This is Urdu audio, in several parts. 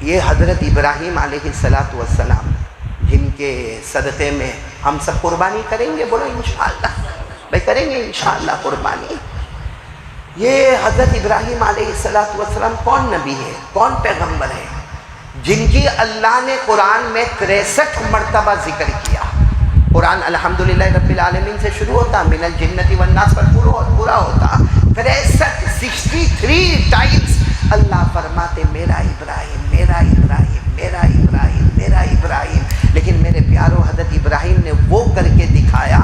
یہ حضرت ابراہیم علیہ السلام جن کے صدقے میں ہم سب قربانی کریں گے، بولو انشاءاللہ بھائی کریں گے انشاءاللہ قربانی۔ یہ حضرت ابراہیم علیہ السلام کون نبی ہے، کون پیغمبر ہے جن کی اللہ نے قرآن میں 63 مرتبہ ذکر کیا۔ قرآن الحمدللہ رب العالمین سے شروع ہوتا، من الجنت والناس پر پورا ہوتا، 63 ٹائمز اللہ فرماتے میرا ابراہیم میرا ابراہیم میرا ابراہیم میرا ابراہیم۔ لیکن میرے پیارو حضرت ابراہیم نے وہ کر کے دکھایا،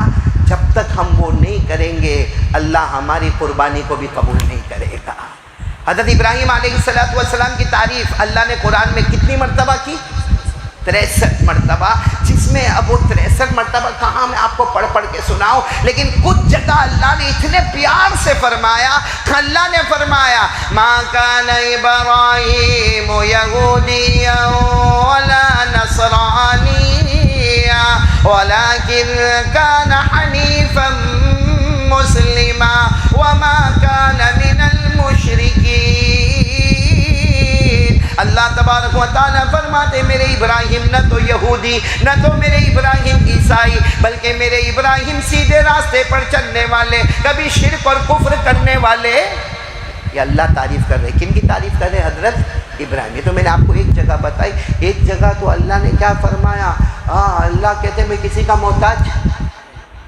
جب تک ہم وہ نہیں کریں گے اللہ ہماری قربانی کو بھی قبول نہیں کرے گا۔ حضرت ابراہیم علیہ السلام کی تعریف اللہ نے قرآن میں کتنی مرتبہ کی؟ 63 مرتبہ، جس میں اب وہ 63 مرتبہ کہاں میں آپ کو پڑھ کے سناؤں، لیکن کچھ جگہ اللہ نے اتنے پیار سے فرمایا، اللہ نے فرمایا ما کان ابراہیم یہودیا ولا نصرانیا ولکن کان حنیفا مسلما وما کان من المشرکین۔ اللہ تبارک و تعالیٰ فرماتے میرے ابراہیم نہ تو یہودی نہ تو میرے ابراہیم عیسائی، بلکہ میرے ابراہیم سیدھے راستے پر چلنے والے، کبھی شرک اور کفر کرنے والے۔ یہ اللہ تعریف کر رہے، کن کی تعریف کر رہے؟ حضرت ابراہیم۔ یہ تو میں نے آپ کو ایک جگہ بتائی، ایک جگہ تو اللہ نے کیا فرمایا، اللہ کہتے میں کسی کا محتاج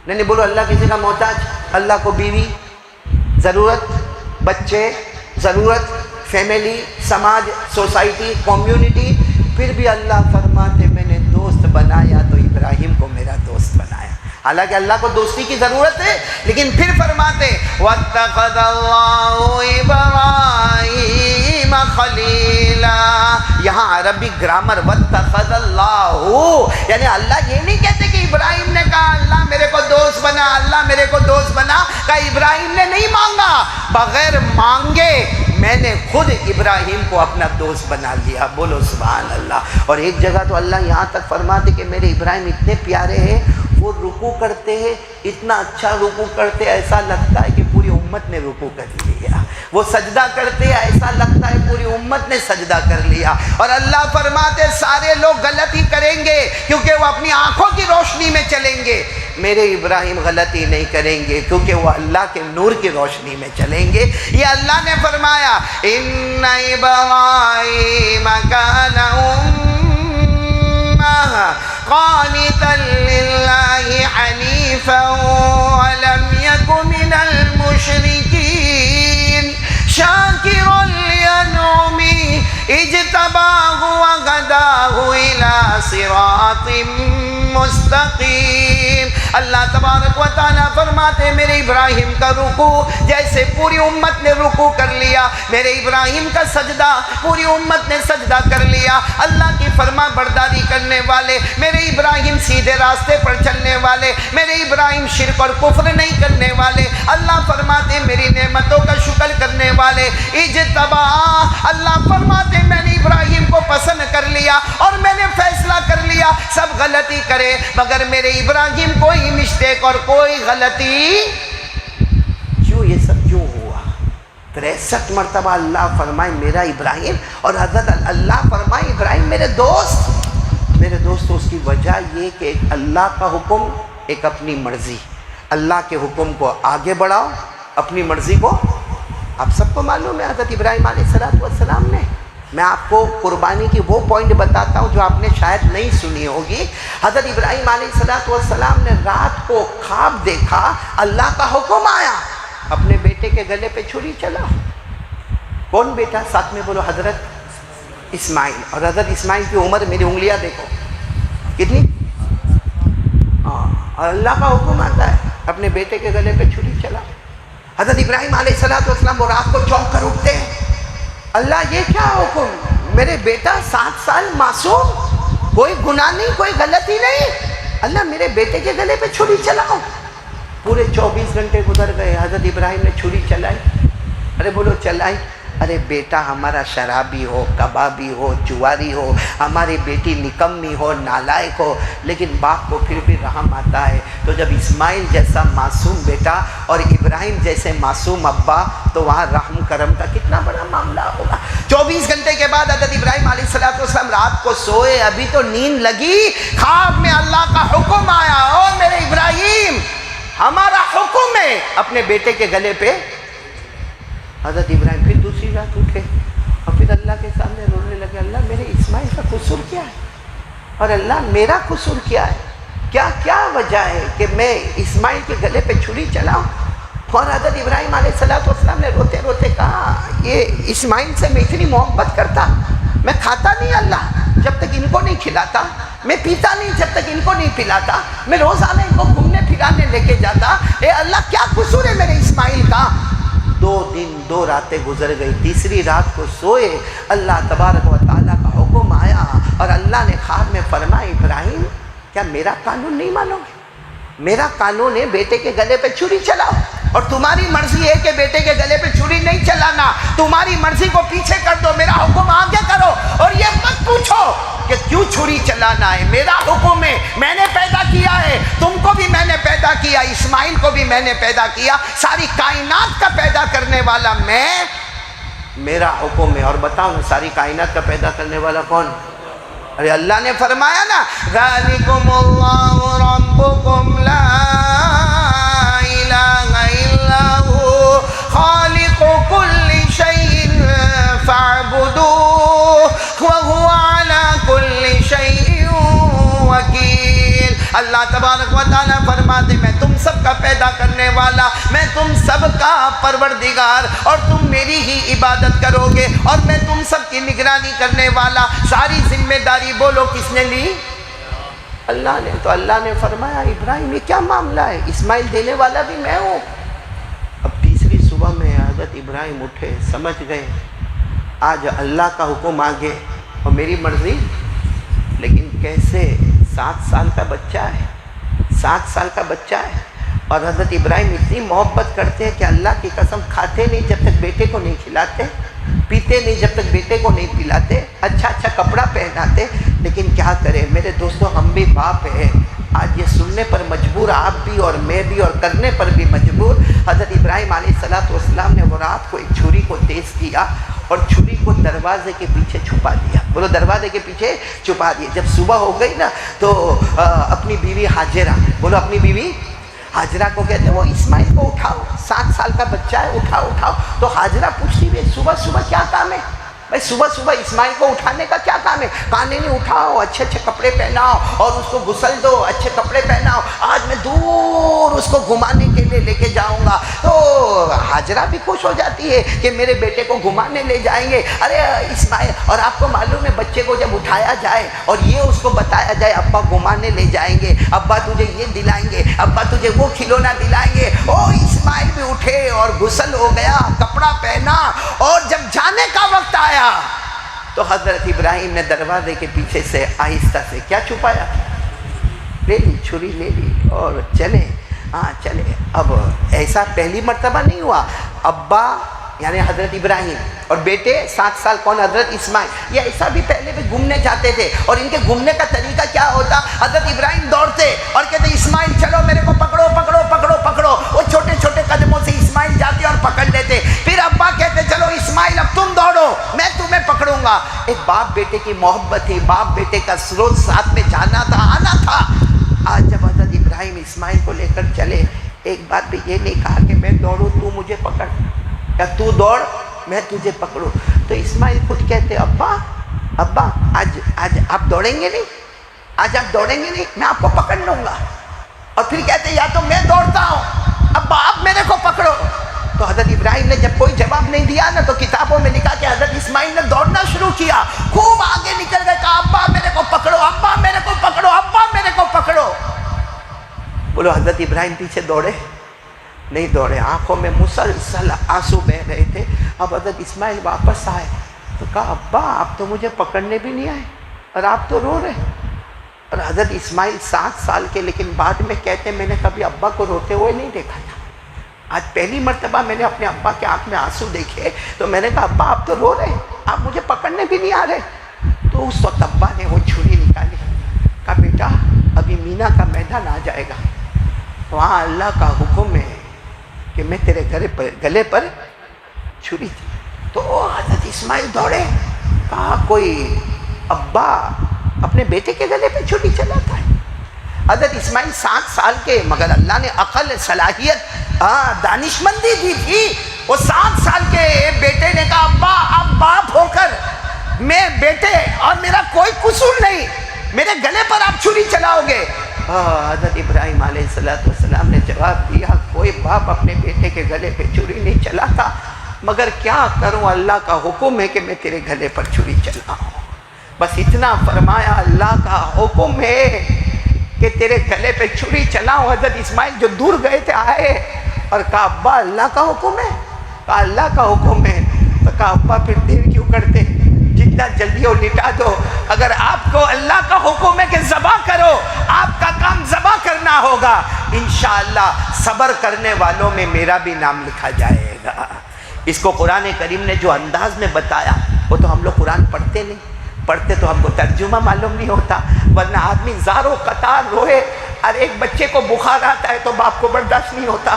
نہیں، بولو اللہ کسی کا محتاج۔ اللہ کو بیوی ضرورت، بچے ضرورت، فیملی، سماج، سوسائٹی، کمیونٹی، پھر بھی اللہ فرماتے میں نے دوست بنایا تو ابراہیم کو میرا دوست بنایا۔ حالانکہ اللہ کو دوستی کی ضرورت ہے، لیکن پھر فرماتے وَاتَّخَذَ اللَّهُ إِبْرَاهِيمَ خَلِيلًا۔ یہاں عربی گرامر وَاتَّخَذَ اللَّهُ، یعنی اللہ یہ نہیں کہتے کہ ابراہیم نے کہا اللہ میرے کو دوست بنا، اللہ میرے کو دوست بنا، کہا ابراہیم نے نہیں مانگا، بغیر مانگے میں نے خود ابراہیم کو اپنا دوست بنا لیا۔ بولو سبحان اللہ۔ اور ایک جگہ تو اللہ یہاں تک فرماتے کہ میرے ابراہیم اتنے پیارے ہیں، وہ رکوع کرتے ہیں، اتنا اچھا رکوع کرتے ایسا لگتا ہے کہ پوری امت نے رکوع کر لیا۔ وہ سجدہ کرتے ہیں ایسا لگتا ہے پوری امت نے سجدہ کر لیا۔ اور اللہ فرماتے سارے لوگ غلطی کریں گے کیونکہ وہ اپنی آنکھوں کی روشنی میں چلیں گے، میرے ابراہیم غلطی نہیں کریں گے کیونکہ وہ اللہ کے نور کی روشنی میں چلیں گے۔ یہ اللہ نے فرمایا ان ابراہیم کان قانتا للہ حنیفا ولم یک من المشرکین شاکرا لانعمہ اجتباہ وہداہ الی صراط مستقیم۔ اللہ تبارک و تعالیٰ فرماتے میرے ابراہیم کا رکوع جیسے پوری امت نے رکوع کر لیا، میرے ابراہیم کا سجدہ پوری امت نے سجدہ کر لیا۔ اللہ کی فرما برداری کرنے والے، میرے ابراہیم سیدھے راستے پر چلنے والے، میرے ابراہیم شرک اور کفر نہیں کرنے والے، اللہ فرماتے میری نعمتوں کا شکر کرنے والے، اجتبا، اللہ فرماتے میں نے ابراہیم کو پسند کر لیا اور میں نے فیصلہ کر لیا سب غلطی کرے مگر میرے ابراہیم کوئی مسٹیک اور کوئی غلطی۔ کیوں یہ سب کیوں ہوا؟ 63 مرتبہ اللہ فرمائے میرا ابراہیم، اور حضرت اللہ فرمائے ابراہیم میرے دوست۔ میرے دوستو اس کی وجہ یہ کہ ایک اللہ کا حکم، ایک اپنی مرضی۔ اللہ کے حکم کو آگے بڑھاؤ، اپنی مرضی کو، آپ سب کو معلوم ہے حضرت ابراہیم علیہ السلام نے، میں آپ کو قربانی کی وہ پوائنٹ بتاتا ہوں جو آپ نے شاید نہیں سنی ہوگی۔ حضرت ابراہیم علیہ السلام نے رات کو خواب دیکھا، اللہ کا حکم آیا اپنے بیٹے کے گلے پہ چھری چلا۔ کون بیٹا؟ ساتھ میں بولو حضرت اسماعیل۔ اور حضرت اسماعیل کی عمر میری انگلیاں دیکھو کتنی، اور اللہ کا حکم آتا ہے اپنے بیٹے کے گلے پہ چھری چلا۔ حضرت ابراہیم علیہ السلام وہ رات کو چونک کر اٹھتے ہیں، اللہ یہ کیا حکم، میرے بیٹا 7 سال معصوم، کوئی گناہ نہیں، کوئی غلطی نہیں، اللہ میرے بیٹے کے گلے پہ چھری چلاؤ۔ پورے 24 گھنٹے گزر گئے، حضرت ابراہیم نے چھری چلائی، ارے بولو چلائی، ارے بیٹا ہمارا شرابی ہو، کبابی ہو، جواری ہو، ہماری بیٹی نکمی ہو، نالائق ہو، لیکن باپ کو پھر بھی رحم آتا ہے۔ تو جب اسماعیل جیسا معصوم بیٹا اور ابراہیم جیسے معصوم ابا، تو وہاں رحم کرم کا کتنا بڑا معاملہ ہوگا۔ 24 گھنٹے کے بعد حضرت ابراہیم علیہ السلام رات کو سوئے، ابھی تو نیند لگی، خواب میں اللہ کا حکم آیا، او میرے ابراہیم ہمارا حکم ہے، اپنے بیٹے کے گلے پہ۔ حضرت ابراہیم پھر دوسری رات اٹھے اور پھر اللہ کے سامنے رونے لگے، اللہ میرے اسماعیل کا قصور کیا ہے، اور اللہ میرا قصور کیا ہے، کیا وجہ ہے کہ میں اسماعیل کے گلے پہ چھری چلاؤں؟ اور حضرت ابراہیم علیہ السلام نے روتے روتے کہا، یہ اسماعیل سے میں اتنی محبت کرتا، میں کھاتا نہیں اللہ جب تک ان کو نہیں کھلاتا، میں پیتا نہیں جب تک ان کو نہیں پلاتا، میں روزانہ ان کو گھومنے پھرانے لے کے جاتا، اے اللہ کیا قصور ہے میرے اسماعیل کا؟ 2 دن 2 راتیں گزر گئی، تیسری رات کو سوئے، اللہ تبارک و تعالیٰ کا حکم آیا اور اللہ نے خواب میں فرمایا، ابراہیم کیا میرا قانون نہیں مانو گے؟ میرا قانون ہے بیٹے کے گلے پہ چھری چلاؤ، اور تمہاری مرضی ہے کہ بیٹے کے گلے پہ چھری نہیں چلانا، تمہاری مرضی کو پیچھے کر دو، میرا حکم آگے کرو، اور یہ مت پوچھو کہ کیوں چھری چلانا ہے، میرا حکم ہے، میں نے پیدا کیا ہے، تم کو بھی میں نے پیدا کیا، اسماعیل کو بھی میں نے پیدا کیا، ساری کائنات کا پیدا کرنے والا میں، میرا حکم ہے۔ اور بتاؤ نا ساری کائنات کا پیدا کرنے والا کون؟ ارے اللہ نے فرمایا نا، ذالکم اللہ ربکم لا الہ الا ہو خالق کل شیء فاعبدوہ وہو علی کل شیء وکیل۔ اللہ تبارک و تعالیٰ فرماتے میں تم سب کا پیدا کرنے والا، میں تم سب کا پروردگار، اور تم میری ہی عبادت کرو گے، اور میں تم سب کی نگرانی کرنے والا۔ ساری ذمہ داری بولو کس نے لی؟ اللہ نے۔ تو اللہ نے فرمایا ابراہیم یہ کیا معاملہ ہے، اسماعیل دینے والا بھی میں ہوں۔ اب تیسری صبح میں حضرت ابراہیم اٹھے، سمجھ گئے آج اللہ کا حکم آگے اور میری مرضی، لیکن کیسے؟ 7 سال کا بچہ ہے، 7 سال کا بچہ ہے، اور حضرت ابراہیم اتنی محبت کرتے ہیں کہ اللہ کی قسم کھاتے نہیں جب تک بیٹے کو نہیں کھلاتے، پیتے نہیں جب تک بیٹے کو نہیں پلاتے، اچھا کپڑا پہناتے، لیکن کیا کریں میرے دوستوں، ہم بھی باپ ہیں، آج یہ سننے پر مجبور آپ بھی اور میں بھی، اور کرنے پر بھی مجبور۔ حضرت ابراہیم علیہ السلام نے وہ رات کو ایک چھری کو تیز کیا اور چھری کو دروازے کے پیچھے چھپا دیا، بولو دروازے کے پیچھے چھپا دیا۔ جب صبح ہو گئی نا تو اپنی بیوی حاجرہ، بولو اپنی بیوی حاجرہ کو کہتے ہیں وہ اسماعیل کو اٹھاؤ، 7 سال کا بچہ ہے، اٹھاؤ۔ تو حاجرہ پوچھتی ہے صبح کیا کام ہے بھائی، صبح اسماعیل کو اٹھانے کا کیا کام ہے؟ کہانی نہیں، اٹھاؤ، اچھے کپڑے پہناؤ اور اس کو غسل دو، اچھے کپڑے پہناؤ، آج میں دور اس کو گھمانے کے لیے لے کے جاؤں گا۔ تو حاجرہ بھی خوش ہو جاتی ہے کہ میرے بیٹے کو گھمانے لے جائیں گے۔ ارے اسماعیل، اور آپ کو معلوم ہے بچے کو جب اٹھایا جائے اور یہ اس کو بتایا جائے ابا گھمانے لے جائیں گے، ابا تجھے یہ دلائیں گے، ابا تجھے وہ کھلونا دلائیں گے، او اسماعیل بھی اٹھے اور غسل ہو گیا، کپڑا پہنا، اور جب جانے کا وقت آیا تو حضرت ابراہیم نے دروازے کے پیچھے سے آہستہ سے کیا چھپایا؟ لے لی، چھری لے لی اور چلے۔ چلے۔ اب ایسا پہلی مرتبہ نہیں ہوا، ابا یعنی حضرت ابراہیم اور بیٹے 7 سال کون؟ حضرت اسماعیل۔ یہ ایسا بھی پہلے بھی گھومنے جاتے تھے، اور ان کے گھومنے کا طریقہ کیا ہوتا؟ حضرت ابراہیم دوڑتے اور کہتے اسماعیل چلو میرے کو پکڑو۔ وہ چھوٹے قدموں سے اسماعیل جاتے اور پکڑ لیتے، پھر ابا کہتے چلو اسماعیل اب تم دوڑو، میں تمہیں پکڑوں گا۔ ایک باپ بیٹے کی محبت تھی، باپ بیٹے کا روز ساتھ میں جانا تھا، آنا تھا۔ آج جب حضرت ابراہیم اسماعیل کو لے کر چلے، ایک بات بھی یہ نہیں کہا کہ میں دوڑوں تو مجھے پکڑ، یا تو دوڑ میں تجھے پکڑوں۔ تو اسماعیل خود کہتے ابا آج آپ دوڑیں گے نہیں، آج آپ دوڑیں گے نہیں، میں آپ کو پکڑ لوں گا۔ اور پھر کہتے یا تو میں دوڑتا ہوں، ابا آپ میرے کو پکڑو۔ تو حضرت ابراہیم نے جب کوئی جواب نہیں دیا نا تو کتابوں میں لکھا کہ حضرت اسماعیل نے دوڑنا شروع کیا، خوب آگے نکل گئے، کہا ابا میرے کو پکڑو، ابا میرے کو پکڑو، ابا میرے کو پکڑو۔ بولو حضرت ابراہیم پیچھے دوڑے؟ نہیں دوڑے، آنکھوں میں مسلسل آنسو بہ رہے تھے۔ اب حضرت اسماعیل واپس آئے تو کہا ابا آپ تو مجھے پکڑنے بھی نہیں آئے اور آپ تو رو رہے۔ اور حضرت اسماعیل 7 سال کے، لیکن بعد میں کہتے ہیں میں نے کبھی ابا کو روتے ہوئے نہیں دیکھا تھا۔ آج پہلی مرتبہ میں نے اپنے ابا کے آنکھ میں آنسو دیکھے تو میں نے کہا ابا آپ تو رو رہے ہیں، آپ مجھے پکڑنے بھی نہیں آ رہے. تو اس وقت ابا نے وہ چھری نکالی، کہا بیٹا ابھی مینا کا میدان آ جائے گا، وہاں اللہ کا حکم ہے کہ میں تیرے گلے پر چھری تھی. تو حضرت اسماعیل دوڑے، کہا کوئی ابا اپنے بیٹے کے گلے پہ چھری چلاتا ہے؟ حضرت اسماعیل 7 سال کے، مگر اللہ نے عقل، صلاحیت، دانشمندی دی تھی. وہ 7 سال کے بیٹے نے کہا ابا آپ باپ ہو کر میں بیٹے اور میرا کوئی قصور نہیں، میرے گلے پر آپ چھری چلاؤ گے؟ حضرت ابراہیم علیہ السلام نے جواب دیا کوئی باپ اپنے بیٹے کے گلے پہ چھری نہیں چلاتا، مگر کیا کروں اللہ کا حکم ہے کہ میں تیرے گلے پر چھری چلاؤں. بس اتنا فرمایا اللہ کا حکم ہے کہ تیرے گلے پہ چھری چلاؤں. حضرت اسماعیل جو دور گئے تھے آئے اور کہا ابا اللہ کا حکم ہے؟ کہا اللہ کا حکم ہے. تو کہا ابا پھر دیر کیوں کرتے، جتنا جلدی ہو لٹا دو. اگر آپ کو اللہ کا حکم ہے کہ ذبح کرو، آپ کا کام ذبح کرنا ہوگا، انشاءاللہ صبر کرنے والوں میں میرا بھی نام لکھا جائے گا. اس کو قرآن کریم نے جو انداز میں بتایا، وہ تو ہم لوگ قرآن پڑھتے نہیں، پڑھتے تو ہم کو ترجمہ معلوم نہیں ہوتا، ورنہ آدمی زاروں قطار روئے. اور ایک بچے کو بخار آتا ہے تو باپ کو برداشت نہیں ہوتا،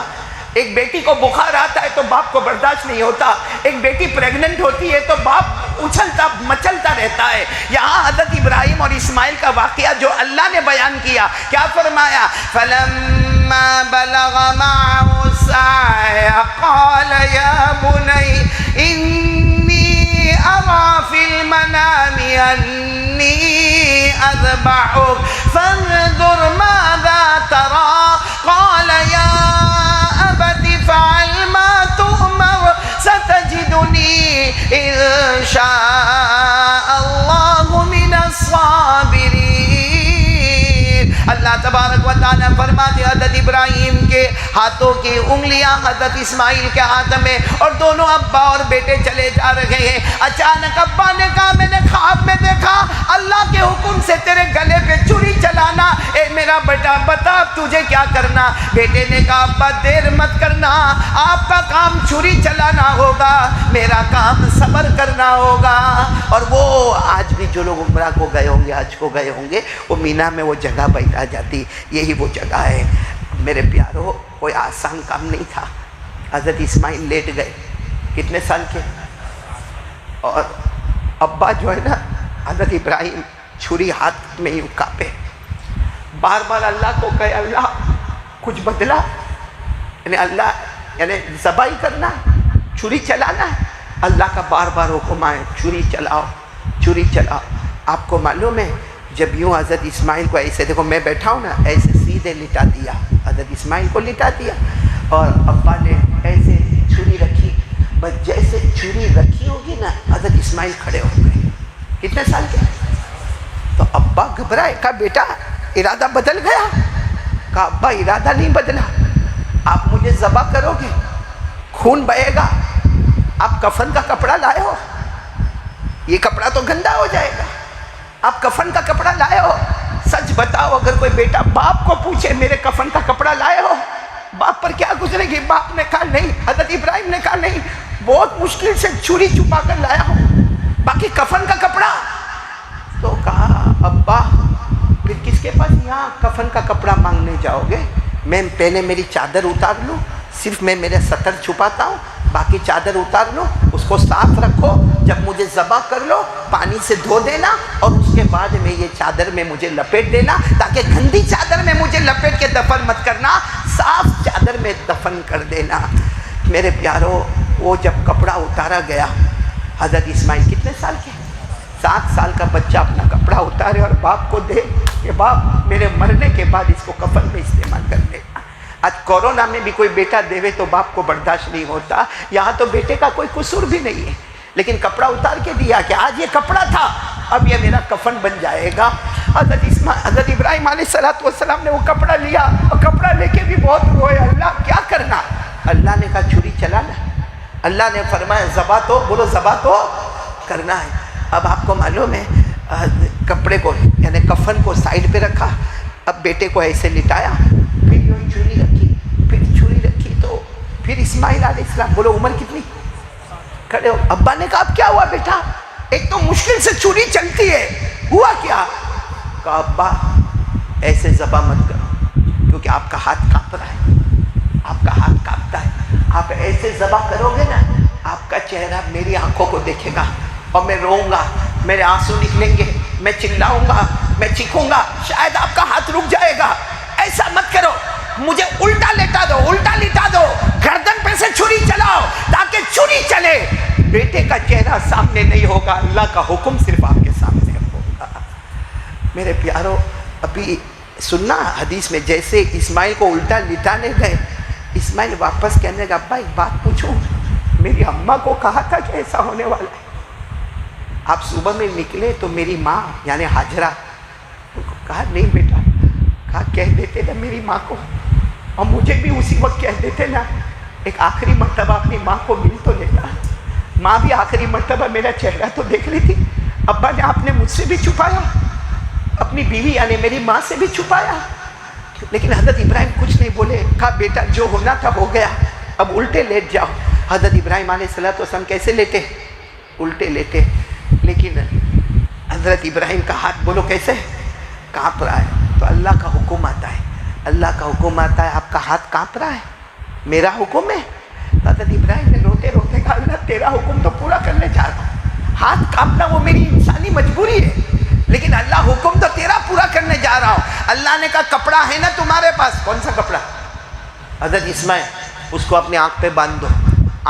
ایک بیٹی کو بخار آتا ہے تو باپ کو برداشت نہیں ہوتا، ایک بیٹی پریگننٹ ہوتی ہے تو باپ اچھلتا مچلتا رہتا ہے. یہاں حضرت ابراہیم اور اسماعیل کا واقعہ جو اللہ نے بیان کیا، کیا فرمایا؟ فَلَمَّا بَلَغَ مَعَهُ السَّعْيَ قَالَ يَا بُنَيَّ إِنِّي أَرَىٰ فِي الْمَنَامِ أَنِّي أَذْبَحُكَ فَانظُرْ مَاذَا تَرَىٰ قَالَ يَا أَبَتِ افْعَلْ مَا تُؤْمَرُ سَتَجِدُنِي إِن شَاءَ اللَّهُ مِنَ الصَّابِرِينَ. اللہ تبارک و تعالیٰ فرماتے حضرت ابراہیم کے ہاتھوں کی انگلیاں حضرت اسماعیل کے ہاتھ میں، اور دونوں ابا اور بیٹے چلے جا رہے ہیں. اچانک ابا نے کہا میں نے خواب میں دیکھا اللہ کے حکم سے تیرے گلے پہ چھری چلانا. اے میرا بیٹا بتا تجھے کیا کرنا؟ بیٹے نے کہا ابا دیر مت کرنا، آپ کا کام چھری چلانا ہوگا، میرا کام صبر کرنا ہوگا. اور وہ آج بھی جو لوگ عمرہ کو گئے ہوں گے، حج کو گئے ہوں گے، وہ مینا میں وہ جگہ بتا جاتی، یہی وہ جگہ ہے. میرے پیارو کوئی آسان کام نہیں تھا. حضرت اسماعیل لیٹ گئے، کتنے سال کے؟ اور ابا جو ہے نا حضرت ابراہیم چھری ہاتھ میں ہی کانپے، بار بار اللہ کو کہے اللہ کچھ بدلا، یعنی اللہ یعنی ذبح ہی کرنا، چھری چلانا ہے. اللہ کا بار بار حکم آئے چھری چلاؤ چھری چلاؤ. آپ کو معلوم ہے جب یوں حضرت اسماعیل کو ایسے دیکھو میں بیٹھا ہوں نا، ایسے سیدھے لٹا دیا، حضرت اسماعیل کو لٹا دیا، اور ابا نے ایسے چھری رکھی. بس جیسے چھری رکھی ہوگی نا حضرت اسماعیل کھڑے ہو گئے. کتنے سال کے؟ تو ابا گھبرائے، کہا بیٹا ارادہ بدل گیا؟ کہا ابا ارادہ نہیں بدلا، آپ مجھے ذبح کرو گے، خون بہے گا. آپ کفن کا کپڑا لائے ہو، یہ کپڑا تو گندا ہو جائے گا، آپ کفن کا کپڑا لائے ہو؟ سچ بتاؤ اگر کوئی بیٹا باپ کو پوچھے میرے کفن کا کپڑا لائے ہو، باپ پر کیا گزرے گی؟ باپ نے کہا نہیں. حضرت ابراہیم نے کہا نہیں، بہت مشکل سے چھری چھپا کر لایا ہوں، باقی کفن کا کپڑا. تو کہا ابا پھر کس کے پاس یہاں کفن کا کپڑا مانگنے جاؤ گے؟ میں پہلے میری چادر اتار لوں، صرف میں میرے سطر چھپاتا ہوں، باقی چادر اتار لو، اس کو صاف رکھو، جب مجھے ذبح کر لو پانی سے دھو دینا، اور اس کے بعد میں یہ چادر میں مجھے لپیٹ دینا، تاکہ گندی چادر میں مجھے لپیٹ کے دفن مت کرنا، صاف چادر میں دفن کر دینا. میرے پیارو وہ جب کپڑا اتارا گیا، حضرت اسماعیل کتنے سال کے؟ 7 سال کا بچہ اپنا کپڑا اتارے اور باپ کو دے کہ باپ میرے مرنے کے بعد اس کو کفن میں استعمال کر دے. آج کورونا میں بھی کوئی بیٹا دیوے تو باپ کو برداشت نہیں ہوتا. یہاں تو بیٹے کا کوئی قصور بھی نہیں ہے، لیکن کپڑا اتار کے دیا کہ آج یہ کپڑا تھا، اب یہ میرا کفن بن جائے گا. حضرت ابراہیم علیہ السلام نے وہ کپڑا لیا، اور کپڑا لے کے بھی بہت روئے، اللہ کیا کرنا؟ اللہ نے کہا چھری چلانا. اللہ نے فرمایا ذبح تو، بولو ذبح تو کرنا ہے. اب آپ کو معلوم ہے کپڑے کو یعنی کفن کو سائڈ پہ رکھا، اب بیٹے کو ایسے لٹایا، پھر یوں چھری رکھی، پھر چھری رکھی، تو پھر اسماعیل علیہ السلام، بولو عمر کتنی؟ کھڑے ہو. ابا نے کہا اب کیا ہوا بیٹا؟ ایک تو مشکل سے چھری چلتی ہے، ہوا کیا؟ کہا ابا ایسے ذبح مت کرو کیونکہ آپ کا ہاتھ کانپ رہا ہے، آپ کا ہاتھ کانپتا ہے. آپ ایسے ذبح کرو گے نا، آپ کا چہرہ میری آنکھوں کو دیکھے گا اور میں روؤں گا، میرے آنسو نکلیں گے، میں چلاؤں گا، میں چیخوں گا، شاید آپ کا ہاتھ رک جائے گا. ایسا مت کرو، مجھے الٹا لیٹا دو، الٹا لیٹا دو، گردن پہ سے چھری چلاؤ تاکہ چھری چلے. بیٹے کا چہرہ سامنے نہیں ہوگا، اللہ کا حکم صرف آپ کے سامنے ہوگا. میرے پیارو، ابھی سننا حدیث میں جیسے اسماعیل کو الٹا لٹانے گئے، اسماعیل واپس کہنے لگا ابا ایک بات پوچھوں، میری اماں کو کہا تھا کہ ایسا ہونے والا ہے. آپ صبح میں نکلے تو میری ماں یعنی ہاجرہ کہا نہیں بیٹا، کہا کہہ دیتے نا میری ماں کو، اور مجھے بھی اسی وقت کہہ دیتے نا، ایک آخری مرتبہ اپنی ماں کو مل تو لیتا. ماں بھی آخری مرتبہ میرا چہرہ تو دیکھ لی تھی. ابا نے آپ نے مجھ سے بھی چھپایا، اپنی بیوی یعنی میری ماں سے بھی چھپایا، لیکن حضرت ابراہیم کچھ نہیں بولے. کہا بیٹا جو ہونا تھا ہو گیا، اب الٹے لیٹ جاؤ. حضرت ابراہیم علیہ السلام کیسے لیٹے؟ الٹے لیٹے. لیکن حضرت ابراہیم کا ہاتھ بولو کیسے کانپ رہا ہے. تو اللہ کا حکم آتا ہے، اللہ کا حکم آتا ہے، آپ کا ہاتھ کانپ رہا ہے، میرا حکم ہے. حضرت ابراہیم نے روتے روتے کہا اللہ تیرا حکم تو پورا کرنے جا رہا ہوں، ہاتھ کانپنا وہ میری انسانی مجبوری ہے، لیکن اللہ حکم تو تیرا پورا کرنے جا رہا ہوں. اللہ نے کہا کپڑا ہے نا تمہارے پاس؟ کون سا کپڑا؟ حضرت اسماعیل اس کو اپنے آنکھ پہ باندھ دو،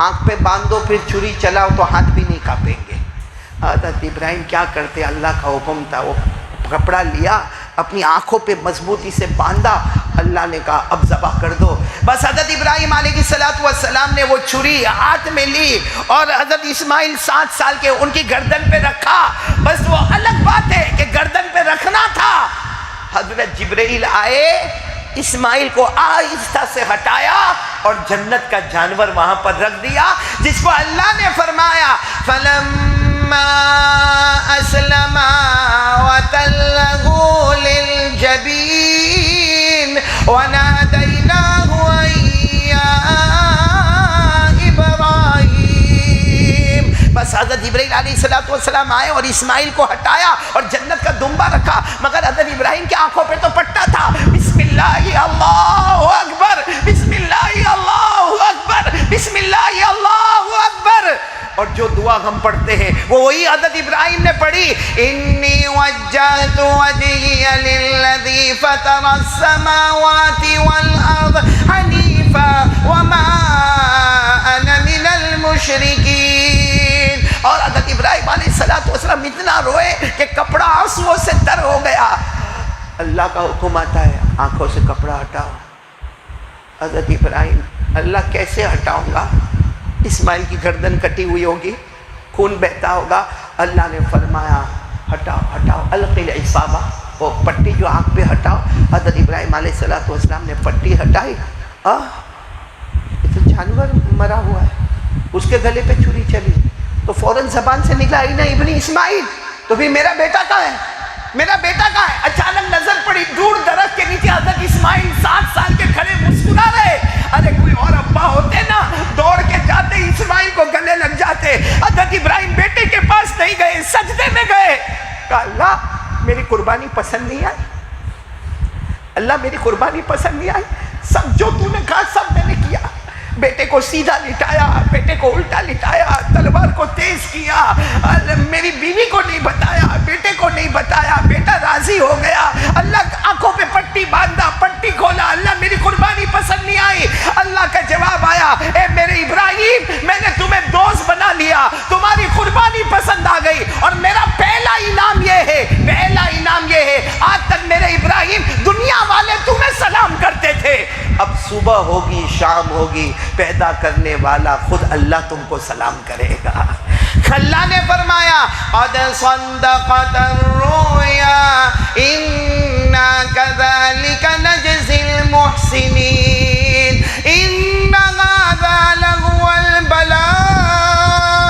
آنکھ پہ باندھ دو، پھر چھری چلاؤ تو ہاتھ بھی نہیں کانپیں گے. حضرت ابراہیم کیا کرتے؟ اللہ کا حکم تھا، وہ کپڑا لیا اپنی آنکھوں پہ مضبوطی سے باندھا. اللہ نے کہا اب ذبح کر دو. بس حضرت ابراہیم علیہ السلام نے وہ چھری ہاتھ میں لی اور حضرت اسماعیل 7 سال کے ان کی گردن پہ رکھا. بس وہ الگ بات ہے کہ گردن پہ رکھنا تھا. حضرت جبرائیل آئے، اسماعیل کو آہستہ سے ہٹایا اور جنت کا جانور وہاں پر رکھ دیا، جس کو اللہ نے فرمایا فَلَمَّا أَسْلَمَا وَتَلَّهُ لِلْجَبِينِ وَنَادَيْنَاهُ يَا إِبْرَاهِيمُ. بس حضرت جبرائیل علیہ السلام آئے اور اسماعیل کو ہٹایا اور جنت کا دمبا رکھا، مگر حضرت ابراہیم کی آنکھوں پہ تو پٹا تھا. بسم اللہ اللہ اکبر، بسم اللہ اللہ اکبر، بسم اللہ اللہ اکبر. اور جو دعا ہم پڑھتے ہیں وہ وہی حضرت ابراہیم نے پڑھی، انی وجہت وجہی للذی فطر السماوات والارض حنیفا وما انا من المشرکین. اور حضرت ابراہیم علیہ السلام اتنا روئے کہ کپڑا آنسوؤں سے تر ہو گیا. اللہ کا حکم آتا ہے آنکھوں سے کپڑا ہٹاؤ. حضرت ابراہیم اللہ کیسے ہٹاؤں گا؟ اسماعیل کی گردن کٹی ہوئی ہوگی، خون بہتا ہوگا. اللہ نے فرمایا ہٹاؤ ہٹاؤ القی العصابہ، وہ پٹی جو آنکھ پہ ہٹاؤ. حضرت ابراہیم علیہ السلام نے پٹی ہٹائی. یہ تو جانور مرا ہوا ہے، اس کے گلے پہ چھری چلی تو فوراً زبان سے نکلا نا ابن اسماعیل. تو پھر میرا بیٹا کہاں ہے؟ میرا بیٹا کہاں ہے؟ اچانک نظر پڑی دور درخت کے نیچے حضرت اسماعیل 7 سال کے کھڑے مسکرا رہے. ارے کوئی اور ابا ہوتے نا دوڑ کے جاتے اسماعیل کو گلے لگ جاتے. حضرت ابراہیم بیٹے کے پاس نہیں گئے، سجدے میں گئے. کہا اللہ میری قربانی پسند نہیں آئی، اللہ میری قربانی پسند نہیں آئی، سب جو تو نے کہا سب میں نے کیا. بیٹے کو سیدھا لٹایا، بیٹے کو الٹا لٹایا، تلوار کو تیز کیا، میری بیوی کو نہیں بتایا، بیٹے کو نہیں بتایا. بیٹا راضی ہو گیا. اللہ آنکھوں پہ پٹی باندھا، پٹی کھولا. اللہ میری قربانی پسند نہیں آئی. اللہ کا جواب آیا اے میرے ابراہیم میں نے تمہیں دوست بنا لیا، تمہاری قربانی پسند آ گئی. اور میرا پہلا انعام یہ ہے، پہلا انعام یہ ہے آج تک میرے ابراہیم دنیا والے تمہیں سلام کرتے تھے، اب صبح ہوگی شام ہوگی پیدا کرنے والا خود اللہ تم کو سلام کرے گا. اللہ نے فرمایا قد صدقت الرؤیا انا كذلك نجزي المحسنين ان هذا لهو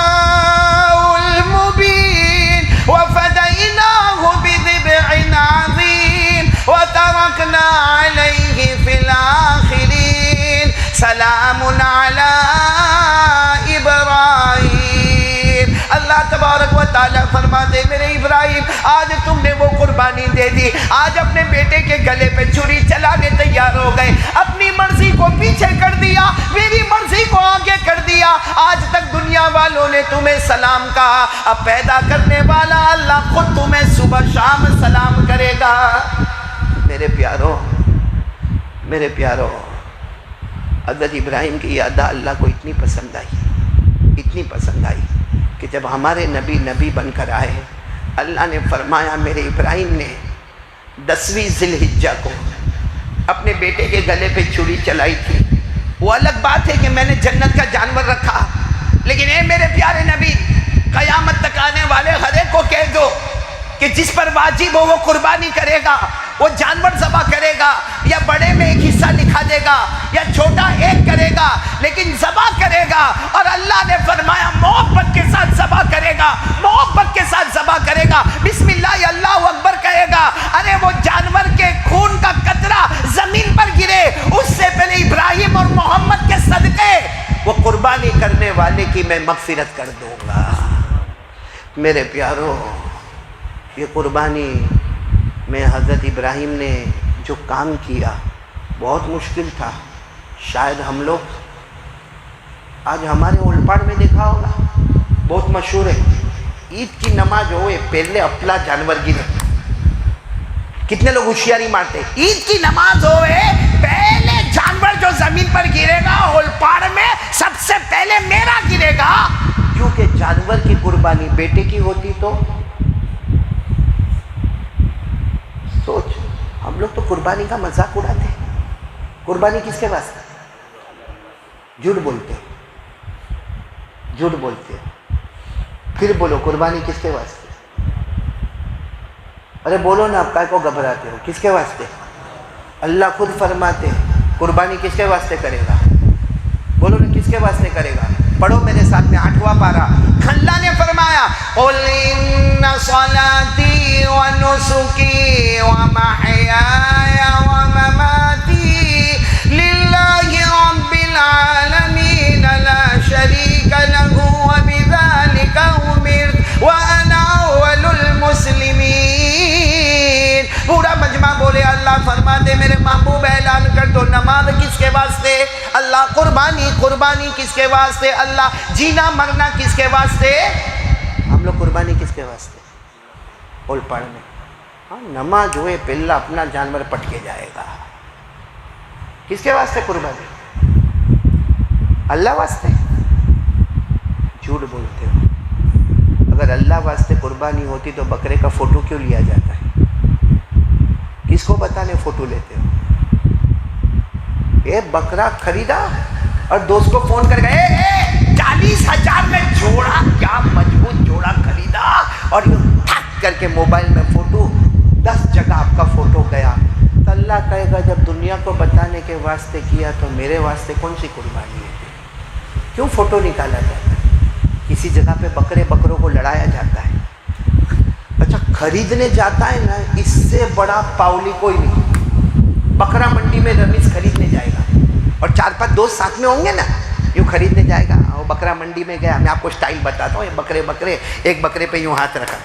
البلاء المبين وفديناه بذبح عظيم وتركنا عليه في الآخرين سلام على قربانی دے دی، آج اپنے بیٹے کے گلے پہ چھری چلانے تیار ہو گئے، اپنی مرضی کو پیچھے کر دیا، میری مرضی کو آگے کر دیا۔ آج تک دنیا والوں نے تمہیں سلام کہا، اب پیدا کرنے والا اللہ خود تمہیں صبح شام سلام کرے گا۔ میرے پیاروں، میرے پیاروں، حضرت ابراہیم کی یاد اللہ کو اتنی پسند آئی، اتنی پسند آئی کہ جب ہمارے نبی بن کر آئے، اللہ نے فرمایا میرے ابراہیم نے 10ویں ذی الحجہ کو اپنے بیٹے کے گلے پہ چھری چلائی تھی۔ وہ الگ بات ہے کہ میں نے جنت کا جانور رکھا، لیکن اے میرے پیارے نبی، قیامت تک آنے والے ہر ایک کو کہہ دو کہ جس پر واجب ہو وہ قربانی کرے گا، وہ جانور ذبح کرے گا، یا بڑے میں ایک حصہ لکھا دے گا یا چھوٹا ایک کرے گا، لیکن ذبح کرے گا۔ اور اللہ نے فرمایا محبت کے ساتھ ذبح کرے گا، محبت کے ساتھ ذبح کرے گا، بسم اللہ اللہ اکبر کہے گا۔ ارے وہ جانور کے خون کا قطرہ زمین پر گرے اس سے پہلے ابراہیم اور محمد کے صدقے وہ قربانی کرنے والے کی میں مغفرت کر دوں گا۔ میرے پیاروں، یہ قربانی میں حضرت ابراہیم نے جو کام کیا بہت مشکل تھا۔ شاید ہم لوگ آج ہمارے اولپاڑ میں دیکھا ہوگا، بہت مشہور ہے، عید کی نماز ہوئے پہلے اپلا جانور گرے، کتنے لوگ ہوشیاری مارتے، عید کی نماز ہوئے پہلے جانور جو زمین پر گرے گا اولپاڑ میں سب سے پہلے میرا گرے گا، کیونکہ جانور کی قربانی بیٹے کی ہوتی تو سوچ، ہم لوگ تو قربانی کا مذاق اڑاتے ہیں۔ قربانی کس کے واسطے؟ جھوٹ بولتے، جھوٹ بولتے، پھر بولو قربانی کس کے واسطے؟ ارے بولو نا، آپ کائے کو گھبراتے ہو؟ کس کے واسطے؟ اللہ خود فرماتے ہیں قربانی کس کے واسطے کرے گا؟ بولو نا کس کے واسطے کرے گا؟ پڑھو میرے ساتھ میں 8واں پارہ۔ اللہ نے فرمایا قُلْ إِنَّ صَلَاتِي وَنُسُكِي وَمَحْيَايَ وَمَمَاتِي لِلَّهِ رَبِّ الْعَالَمِينَ لَا شَرِيكَ لَهُ وَبِذَلِكَ أُمِرْتُ وَأَنَا أَوَّلُ الْمُسْلِمِينَ۔ پورا مجمع بولے اللہ فرماتے میرے محبوب اعلان کر دو، نماز کس کے واسطے؟ اللہ۔ قربانی، قربانی کس کے واسطے؟ اللہ۔ جینا مرنا کس کے واسطے؟ ہم لوگ قربانی کس کے واسطے؟ اولپاڑ میں ہاں نماز ہوئے پہلا اپنا جانور پٹ کے جائے گا، کس کے واسطے قربانی؟ اللہ واسطے؟ جھوٹ بولتے ہو۔ اگر اللہ واسطے قربانی ہوتی تو بکرے کا فوٹو کیوں لیا جاتا ہے؟ کس کو بتانے فوٹو لیتے ہو؟ یہ بکرا خریدا اور دوست کو فون کر گئے 40,000 میں جوڑا، کیا مضبوط جوڑا خریدا، اور یہ تھک کر کے موبائل میں فوٹو 10 جگہ آپ کا فوٹو گیا، تو اللہ کہے گا جب دنیا کو بتانے کے واسطے کیا تو میرے واسطے کون سی قربانی ہے؟ کیوں فوٹو نکالا جاتا ہے؟ کسی جگہ پہ بکروں کو لڑایا جاتا ہے۔ اچھا خریدنے جاتا ہے نا، اس سے بڑا پاولی کوئی نہیں۔ بکرا منڈی میں رمیز خریدنے جائے گا اور 4-5 دوست ساتھ میں ہوں گے نا، یوں خریدنے جائے گا، وہ بکرا منڈی میں گیا، میں آپ کو سٹائل بتاتا ہوں، یہ بکرے ایک بکرے پہ یوں ہاتھ رکھا،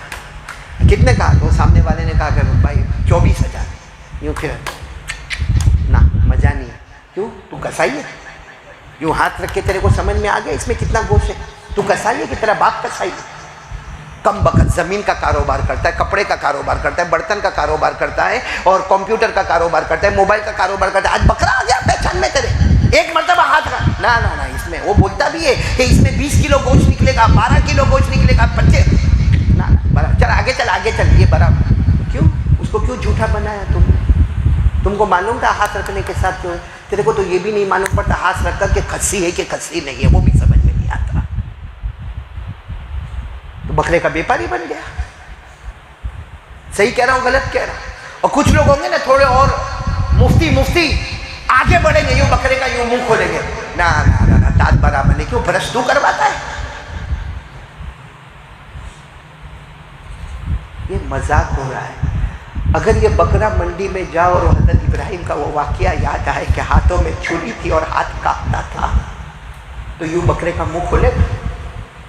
کتنے کہا؟ تو سامنے والے نے کہا کہ بھائی 24,000، یوں پھر نہ مزہ نہیں ہے، کیوں؟ تو کسائی ہے، یوں ہاتھ رکھ کے تیرے کو سمجھ میں آ گیا اس میں کتنا گوشت ہے؟ تو کسائی ہے کہ تیرا باپ کسائی ہے؟ کم بخت زمین کا کاروبار کرتا ہے، کپڑے کا کاروبار کرتا ہے، برتن کا کاروبار کرتا ہے، اور کمپیوٹر کا کاروبار کرتا ہے، موبائل کا کاروبار کرتا ہے، آج بکرا آ گیا پہچان میں تیرے، ایک مرتبہ ہاتھ رکھ، نہ اس میں وہ بولتا بھی ہے کہ اس میں 20 کلو گوشت نکلے گا، 12 کلو گوشت نکلے گا، 25، نہ چل آگے چل، یہ برابر کیوں؟ اس کو کیوں جھوٹا بنایا تم کو معلوم تھا ہاتھ رکھنے کے ساتھ کیوں ہے؟ تیرے کو تو یہ بھی نہیں معلوم پڑتا ہاتھ رکھ کر کہ کھسی ہے کہ کھسی نہیں ہے، وہ بھی سمجھ میں نہیں آتا، تو بکرے کا بیپاری بن گیا۔ صحیح کہہ رہا ہوں غلط کہہ رہا ہوں؟ اور کچھ لوگ ہوں گے نا تھوڑے اور مفتی آگے بڑھیں گے، یوں بکرے کا یوں منہ کھولیں گے، نہ دانت برابر نہیں، کیوں؟ برش تو کرواتا ہے۔ یہ مذاق ہو رہا ہے۔ اگر یہ بکرا منڈی میں جاؤ اور حضرت ابراہیم کا وہ واقعہ یاد آئے کہ ہاتھوں میں چھری تھی اور ہاتھ کاپتا تھا، تو یوں بکرے کا منہ کھولے گا،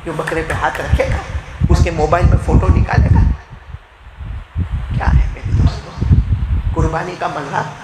یوں بکرے پہ ہاتھ رکھے گا، اس کے موبائل میں فوٹو نکالے گا، کیا ہے میرے قربانی کا مذہب